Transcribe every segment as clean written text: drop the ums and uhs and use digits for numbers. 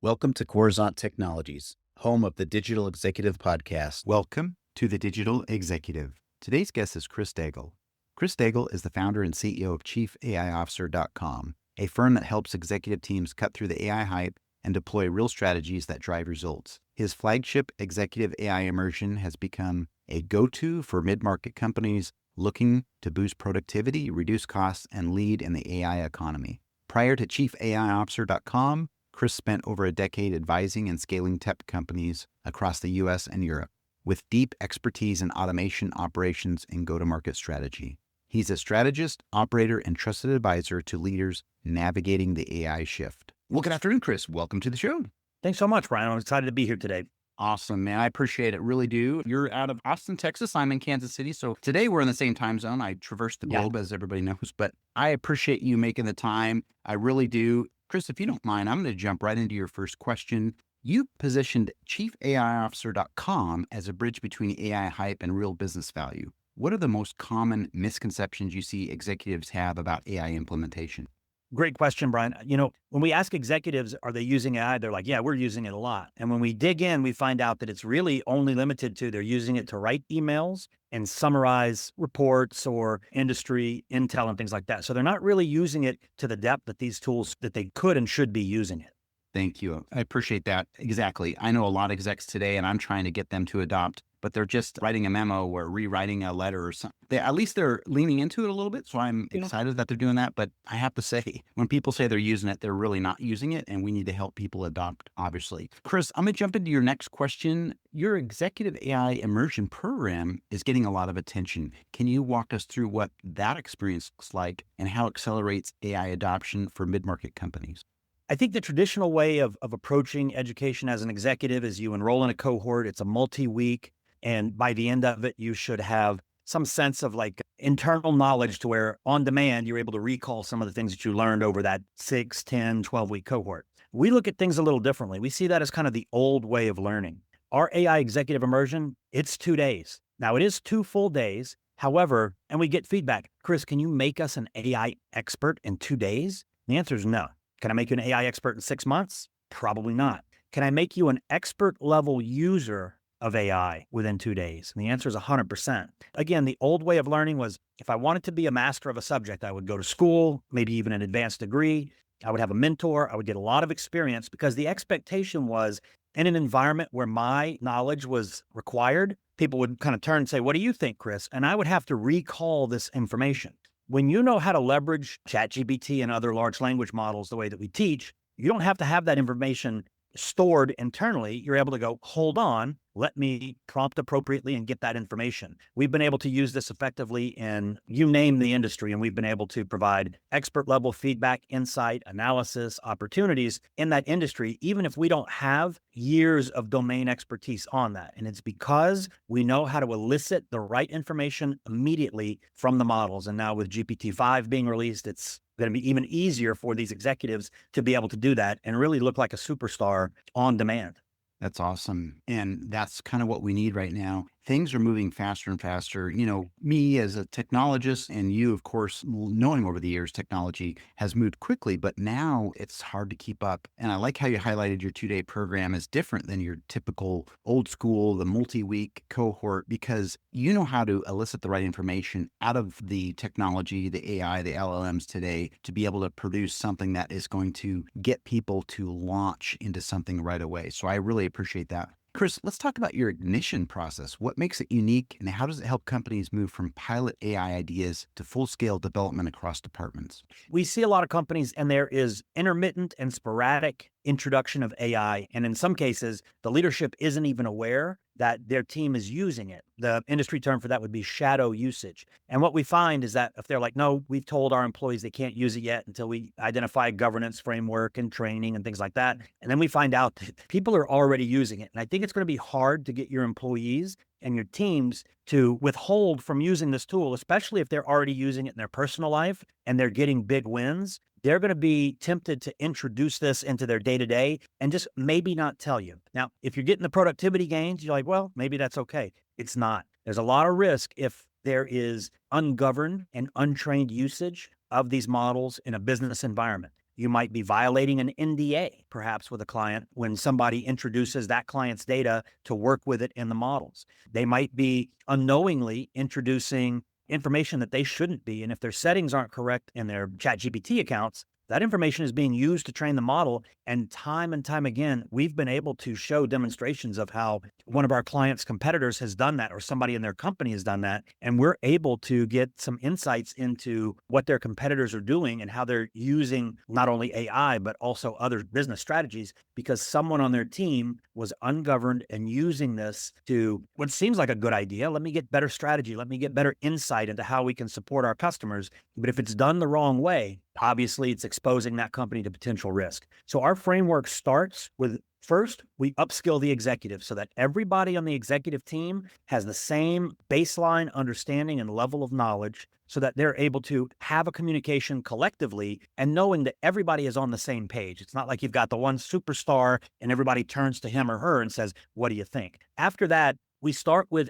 Welcome to Coruzant Technologies, home of the Digital Executive Podcast. Welcome to the Digital Executive. Today's guest is Chris Daigle. Chris Daigle is the founder and CEO of ChiefAIOfficer.com, a firm that helps executive teams cut through the AI hype and deploy real strategies that drive results. His flagship Executive AI Immersion has become a go-to for mid-market companies looking to boost productivity, reduce costs, and lead in the AI economy. Prior to ChiefAIOfficer.com, Chris spent over a decade advising and scaling tech companies across the U.S. and Europe, with deep expertise in automation, operations, and go-to-market strategy. He's a strategist, operator, and trusted advisor to leaders navigating the AI shift. Well, good afternoon, Chris. Welcome to the show. Thanks so much, Brian. I'm excited to be here today. Awesome, man. I appreciate it. Really do. You're out of Austin, Texas. I'm in Kansas City. So today we're in the same time zone. I traverse the globe, as everybody knows, but I appreciate you making the time. I really do. Chris, if you don't mind, I'm going to jump right into your first question. You positioned ChiefAIOfficer.com as a bridge between AI hype and real business value. What are the most common misconceptions you see executives have about AI implementation? Great question, Brian. You know, when we ask executives, are they using AI? They're like, yeah, we're using it a lot. And when we dig in, we find out that it's really only limited to they're using it to write emails and summarize reports or industry intel and things like that. So they're not really using it to the depth that these tools that they could and should be using it. Thank you. I appreciate that. Exactly. I know a lot of execs today, and I'm trying to get them to adopt, but they're just writing a memo or rewriting a letter or something. At least they're leaning into it a little bit. So I'm excited that they're doing that. But I have to say, when people say they're using it, they're really not using it. And we need to help people adopt, obviously. Chris, I'm going to jump into your next question. Your Executive AI Immersion program is getting a lot of attention. Can you walk us through what that experience looks like and how it accelerates AI adoption for mid-market companies? I think the traditional way of approaching education as an executive is you enroll in a cohort. It's a multi-week. And by the end of it, you should have some sense of like internal knowledge to where on demand, you're able to recall some of the things that you learned over that 6, 10, 12-week cohort. We look at things a little differently. We see that as kind of the old way of learning. Our AI executive immersion, it's 2 days. Now it is 2 full days. However, and we get feedback, Chris, can you make us an AI expert in 2 days? The answer is no. Can I make you an AI expert in 6 months? Probably not. Can I make you an expert level user of AI within 2 days? And the answer is 100%. Again, the old way of learning was if I wanted to be a master of a subject, I would go to school, maybe even an advanced degree. I would have a mentor. I would get a lot of experience because the expectation was in an environment where my knowledge was required, people would kind of turn and say, what do you think, Chris? And I would have to recall this information. When you know how to leverage ChatGPT and other large language models the way that we teach, you don't have to have that information stored internally. You're able to go, hold on, let me prompt appropriately and get that information. We've been able to use this effectively in, you name the industry, and we've been able to provide expert level feedback, insight, analysis, opportunities in that industry, even if we don't have years of domain expertise on that. And it's because we know how to elicit the right information immediately from the models. And now with GPT-5 being released, it's going to be even easier for these executives to be able to do that and really look like a superstar on demand. That's awesome. And that's kind of what we need right now. Things are moving faster and faster. You know, me as a technologist and you, of course, knowing over the years, technology has moved quickly, but now it's hard to keep up. And I like how you highlighted your 2-day program is different than your typical old school, the multi-week cohort, because you know how to elicit the right information out of the technology, the AI, the LLMs today to be able to produce something that is going to get people to launch into something right away. So I really appreciate that. Chris, let's talk about your ignition process. What makes it unique and how does it help companies move from pilot AI ideas to full-scale development across departments? We see a lot of companies and there is intermittent and sporadic introduction of AI. And in some cases, the leadership isn't even aware that their team is using it. The industry term for that would be shadow usage. And what we find is that if they're like, no, we've told our employees they can't use it yet until we identify a governance framework and training and things like that. And then we find out that people are already using it. And I think it's going to be hard to get your employees and your teams to withhold from using this tool, especially if they're already using it in their personal life and they're getting big wins. They're going to be tempted to introduce this into their day-to-day and just maybe not tell you. Now, if you're getting the productivity gains, you're like, well, maybe that's okay. It's not. There's a lot of risk if there is ungoverned and untrained usage of these models in a business environment. You might be violating an NDA, perhaps with a client, when somebody introduces that client's data to work with it in the models. They might be unknowingly introducing information that they shouldn't be. And if their settings aren't correct in their ChatGPT accounts, that information is being used to train the model. And time again, we've been able to show demonstrations of how one of our clients' competitors has done that, or somebody in their company has done that. And we're able to get some insights into what their competitors are doing and how they're using not only AI, but also other business strategies, because someone on their team was ungoverned and using this to what seems like a good idea. Let me get better strategy. Let me get better insight into how we can support our customers. But if it's done the wrong way, obviously it's exposing that company to potential risk. So our framework starts with, first, we upskill the executive so that everybody on the executive team has the same baseline understanding and level of knowledge, so that they're able to have a communication collectively and knowing that everybody is on the same page. It's not like you've got the one superstar and everybody turns to him or her and says, "What do you think?" After that, we start with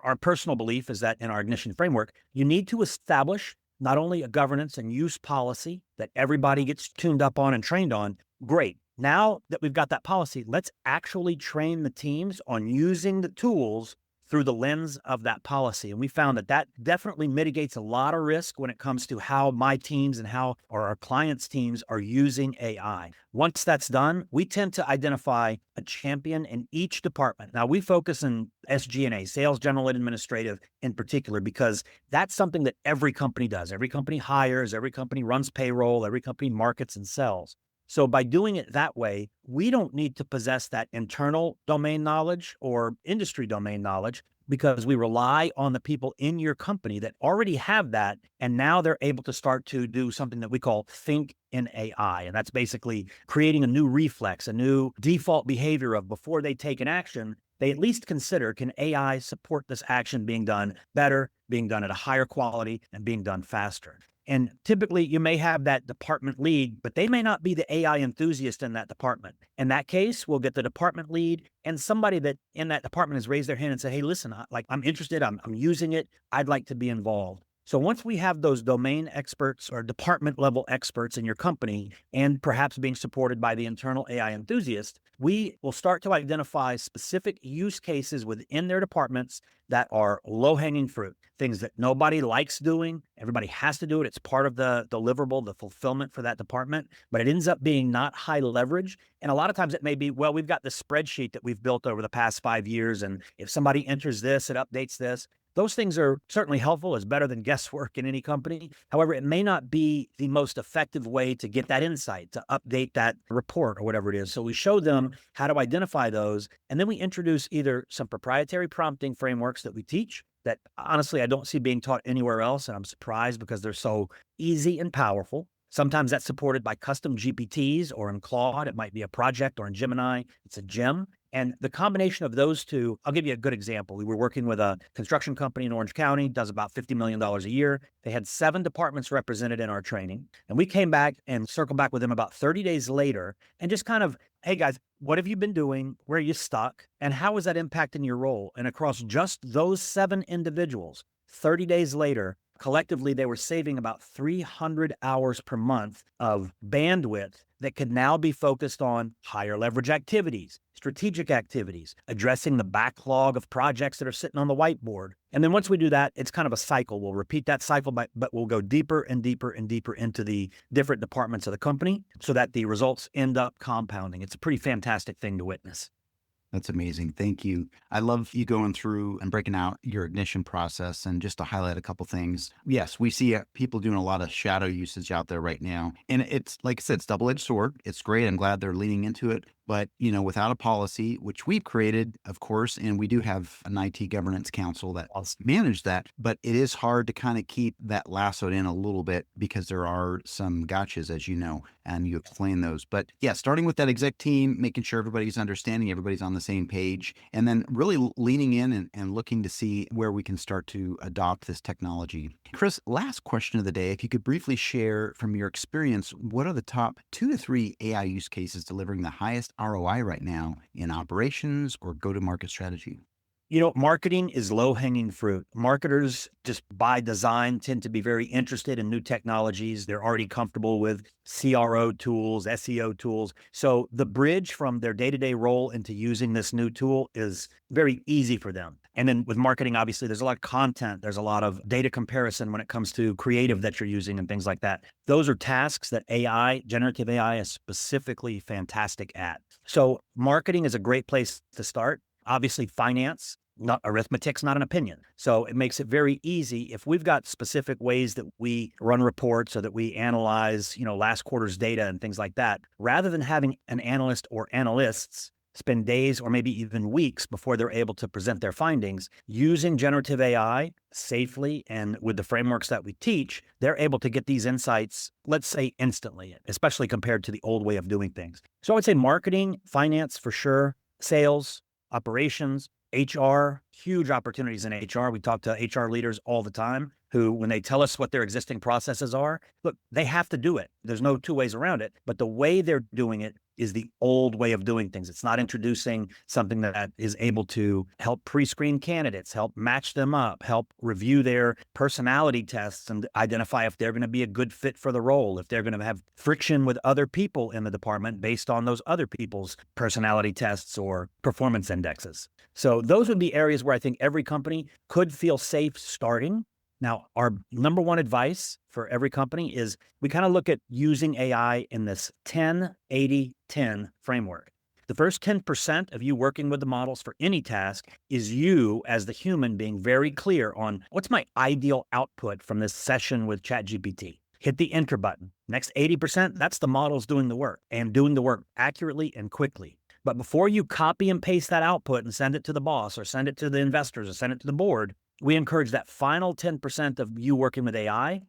our personal belief is that in our ignition framework, you need to establish not only a governance and use policy that everybody gets tuned up on and trained on. Great. Now that we've got that policy, let's actually train the teams on using the tools through the lens of that policy. And we found that that definitely mitigates a lot of risk when it comes to how my teams and how our clients' teams are using AI. Once that's done, we tend to identify a champion in each department. Now, we focus on SG&A, sales, general, and administrative in particular, because that's something that every company does. Every company hires, every company runs payroll, every company markets and sells. So by doing it that way, we don't need to possess that internal domain knowledge or industry domain knowledge, because we rely on the people in your company that already have that. And now they're able to start to do something that we call think in AI. And that's basically creating a new reflex, a new default behavior of, before they take an action, they at least consider, can AI support this action being done better, being done at a higher quality, and being done faster? And typically you may have that department lead, but they may not be the AI enthusiast in that department. In that case, we'll get the department lead and somebody that in that department has raised their hand and said, "Hey, listen, I'm interested. I'm using it. I'd like to be involved." So once we have those domain experts or department level experts in your company, and perhaps being supported by the internal AI enthusiast, we will start to identify specific use cases within their departments that are low hanging fruit, things that nobody likes doing. Everybody has to do it. It's part of the deliverable, the fulfillment for that department, but it ends up being not high leverage. And a lot of times it may be, well, we've got the spreadsheet that we've built over the past 5 years. And if somebody enters this, it updates this. Those things are certainly helpful. It's better than guesswork in any company. However, it may not be the most effective way to get that insight, to update that report or whatever it is. So we show them how to identify those. And then we introduce either some proprietary prompting frameworks that we teach that honestly I don't see being taught anywhere else. And I'm surprised because they're so easy and powerful. Sometimes that's supported by custom GPTs, or in Claude, it might be a project, or in Gemini, it's a gem. And the combination of those two, I'll give you a good example. We were working with a construction company in Orange County, does about $50 million a year. They had 7 departments represented in our training. And we came back and circled back with them about 30 days later and just kind of, "Hey guys, what have you been doing? Where are you stuck? And how is that impacting your role?" And across just those 7 individuals, 30 days later, collectively, they were saving about 300 hours per month of bandwidth that could now be focused on higher leverage activities, strategic activities, addressing the backlog of projects that are sitting on the whiteboard. And then once we do that, it's kind of a cycle. We'll repeat that cycle, but we'll go deeper and deeper and deeper into the different departments of the company so that the results end up compounding. It's a pretty fantastic thing to witness. That's amazing. Thank you. I love you going through and breaking out your ignition process. And just to highlight a couple things. Yes, we see people doing a lot of shadow usage out there right now. And it's, like I said, it's double-edged sword. It's great. I'm glad they're leaning into it. But, without a policy, which we've created, of course, and we do have an IT governance council that helps manage that, but it is hard to kind of keep that lassoed in a little bit because there are some gotchas, as you know, and you explain those. But yeah, starting with that exec team, making sure everybody's understanding, everybody's on the same page, and then really leaning in and looking to see where we can start to adopt this technology. Chris, last question of the day. If you could briefly share from your experience, what are the top 2 to 3 AI use cases delivering the highest ROI right now in operations or go-to-market strategy? Marketing is low-hanging fruit. Marketers, just by design, tend to be very interested in new technologies. They're already comfortable with CRO tools, SEO tools. So the bridge from their day-to-day role into using this new tool is very easy for them. And then with marketing, obviously, there's a lot of content. There's a lot of data comparison when it comes to creative that you're using and things like that. Those are tasks that generative AI, is specifically fantastic at. So marketing is a great place to start. Obviously, finance. Not arithmetic's not an opinion. So it makes it very easy. If we've got specific ways that we run reports or that we analyze, last quarter's data and things like that, rather than having an analyst or analysts spend days or maybe even weeks before they're able to present their findings, using generative AI safely and with the frameworks that we teach, they're able to get these insights, let's say instantly, especially compared to the old way of doing things. So I would say marketing, finance for sure, sales, operations, HR, huge opportunities in HR. We talk to HR leaders all the time who, when they tell us what their existing processes are, look, they have to do it. There's no two ways around it. But the way they're doing it is the old way of doing things. It's not introducing something that is able to help pre-screen candidates, help match them up, help review their personality tests and identify if they're going to be a good fit for the role, if they're going to have friction with other people in the department based on those other people's personality tests or performance indexes. So those would be areas where I think every company could feel safe starting. Now, our number one advice for every company is we kind of look at using AI in this 10-80-10 framework. The first 10% of you working with the models for any task is you as the human being very clear on what's my ideal output from this session with ChatGPT. Hit the enter button. Next 80%, that's the models doing the work and doing the work accurately and quickly. But before you copy and paste that output and send it to the boss or send it to the investors or send it to the board, we encourage that final 10% of you working with AI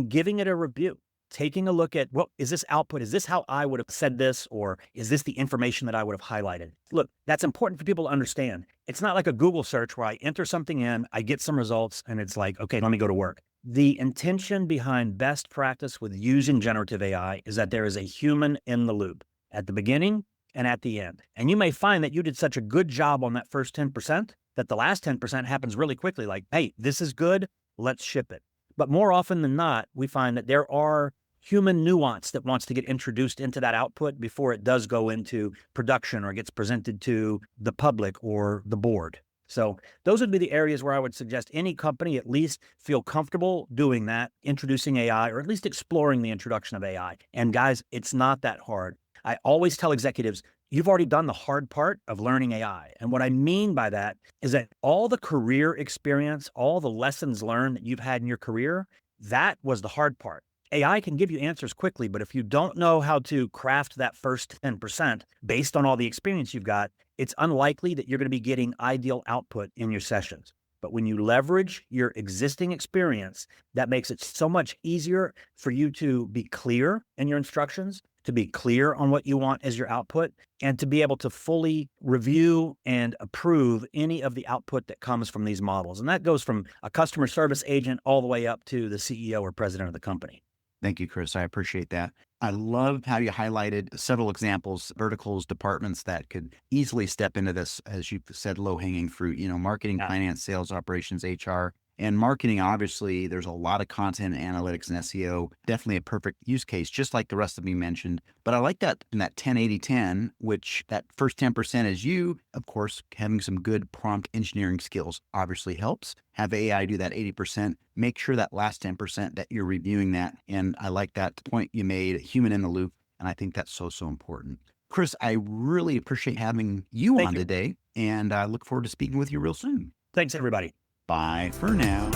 giving it a review, taking a look at, well, is this output? Is this how I would have said this? Or is this the information that I would have highlighted? Look, that's important for people to understand. It's not like a Google search where I enter something in, I get some results, and it's like, okay, let me go to work. The intention behind best practice with using generative AI is that there is a human in the loop at the beginning and at the end. And you may find that you did such a good job on that first 10% that the last 10% happens really quickly. Like, hey, this is good, let's ship it. But more often than not, we find that there are human nuance that wants to get introduced into that output before it does go into production or gets presented to the public or the board. So those would be the areas where I would suggest any company at least feel comfortable doing that, introducing AI, or at least exploring the introduction of AI. And guys, it's not that hard. I always tell executives, you've already done the hard part of learning AI. And what I mean by that is that all the career experience, all the lessons learned that you've had in your career, that was the hard part. AI can give you answers quickly, but if you don't know how to craft that first 10% based on all the experience you've got, it's unlikely that you're going to be getting ideal output in your sessions. But when you leverage your existing experience, that makes it so much easier for you to be clear in your instructions, to be clear on what you want as your output, and to be able to fully review and approve any of the output that comes from these models. And that goes from a customer service agent all the way up to the CEO or president of the company. Thank you, Chris. I appreciate that. I love how you highlighted several examples, verticals, departments that could easily step into this, as you said, low-hanging fruit, marketing, finance, sales, operations, HR. And marketing, obviously, there's a lot of content, analytics, and SEO. Definitely a perfect use case, just like the rest of you mentioned. But I like that in that 10-80-10, which that first 10% is you, of course, having some good prompt engineering skills obviously helps. Have AI do that 80%. Make sure that last 10% that you're reviewing that. And I like that point you made, human in the loop. And I think that's so, so important. Chris, I really appreciate having you on today. And I look forward to speaking with you real soon. Thanks, everybody. Bye for now.